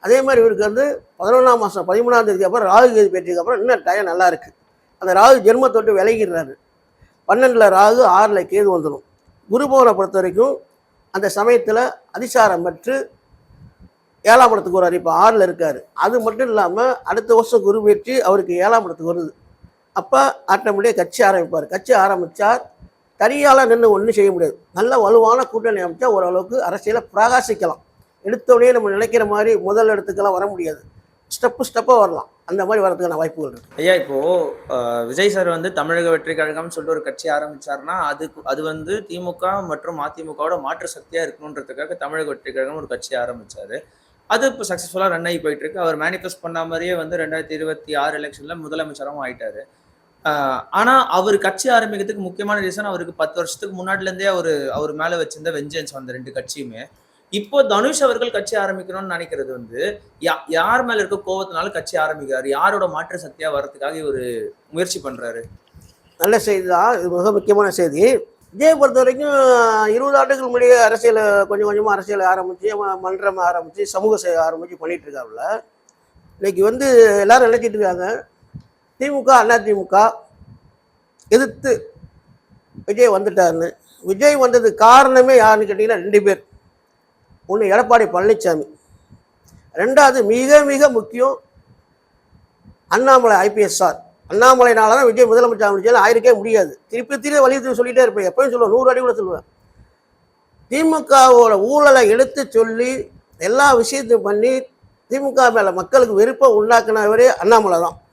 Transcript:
அதே மாதிரி இவருக்கு வந்து 11ஆம் மாதம் 13ஆம் தேதிக்கு அப்புறம் ராகு கேது பேச்சுக்கு அப்புறம் இன்னும் டயம் நல்லா இருக்குது. அந்த ராகு ஜென்மத்தொட்டு விலகிடுறாரு. 12ல் ராகு 6ல் கேது வந்துடும். குரு பவனை பொறுத்த வரைக்கும் அந்த சமயத்தில் அதிசாரம் பெற்று 7ஆம் இடத்துக்கு வர்றாரு. இப்போ 6ல் இருக்கார். அது மட்டும் இல்லாமல் அடுத்த வருஷம் குரு பயிற்சி அவருக்கு 7ஆம் இடத்துக்கு வருது. அப்போ ஆட்டோமேட்டிக்காக கட்சி ஆரம்பிப்பார். கட்சி ஆரம்பித்தார் தனியால் நின்று ஒன்றும் செய்ய முடியாது. நல்ல வலுவான கூட்டணி அமைச்சா ஓரளவுக்கு அரசியலை பிரகாசிக்கலாம். எடுத்தோடனே நம்ம நினைக்கிற மாதிரி முதல் இடத்துக்கெல்லாம் வர முடியாது. ஸ்டெப்பாக வரலாம். அந்த மாதிரி வரதுக்கான வாய்ப்புகள் இருக்குது. ஐயா, இப்போது விஜய் சார் வந்து தமிழக வெற்றி கழகம்னு சொல்லிட்டு ஒரு கட்சி ஆரம்பித்தார்னா அது வந்து திமுக மற்றும் அதிமுகவோட மாற்று சக்தியாக இருக்கணுன்றதுக்காக தமிழக வெற்றி கழகம் ஒரு கட்சி ஆரம்பித்தார். அது இப்போ சக்ஸஸ்ஃபுல்லாக ரன் ஆகி போயிட்டுருக்கு. அவர் மேனிஃபெஸ்ட் பண்ண மாதிரியே வந்து 2026 எலெக்ஷனில் முதலமைச்சராகவும் ஆயிட்டார். ஆனால் அவர் கட்சி ஆரம்பிக்கிறதுக்கு முக்கியமான ரீசன் அவருக்கு 10 வருஷத்துக்கு முன்னாடிலேருந்தே அவர் மேலே வச்சிருந்த வெஞ்சன்ஸ் அந்த 2 கட்சியுமே. இப்போ தனுஷ் அவர்கள் கட்சி ஆரம்பிக்கணும்னு நினைக்கிறது வந்து யார் மேல இருக்க கோவத்தினால கட்சி ஆரம்பிக்கிறாரு? யாரோட மாற்று சக்தியா வர்றதுக்காக இவர் முயற்சி பண்றாரு? நல்ல செய்தி தான். இது மிக முக்கியமான செய்தி. விஜயை பொறுத்த வரைக்கும் 20 ஆண்டுகள் முன்னாடியே அரசியலை கொஞ்சம் கொஞ்சமாக அரசியலை ஆரம்பித்து மன்றம் ஆரம்பித்து சமூக சேவை ஆரம்பித்து பண்ணிகிட்டு இருக்காப்புல. இன்னைக்கு வந்து எல்லாரும் நினைச்சிட்டு இருக்காங்க திமுக அதிமுக எதிர்த்து விஜய் வந்துட்டாருன்னு. விஜய் வந்ததுக்கு காரணமே யாருன்னு கேட்டிங்கன்னா 2 பேர். ஒன்று எடப்பாடி பழனிசாமி, 2வது மிக மிக முக்கியம் அண்ணாமலை ஐபிஎஸ் சார். அண்ணாமலைனால தான் விஜய் முதலமைச்சர் அமைச்சர் ஆயிருக்கே முடியாது. திருப்பி வலியுறுத்தி சொல்லிகிட்டே இருப்பேன். எப்பயும் சொல்லுவேன், 100 அடி கூட சொல்லுவேன். திமுகவோட ஊழலை எடுத்து சொல்லி எல்லா விஷயத்தையும் பண்ணி திமுக மேலே மக்களுக்கு வெறுப்பை உண்டாக்குனவரே அண்ணாமலை தான்.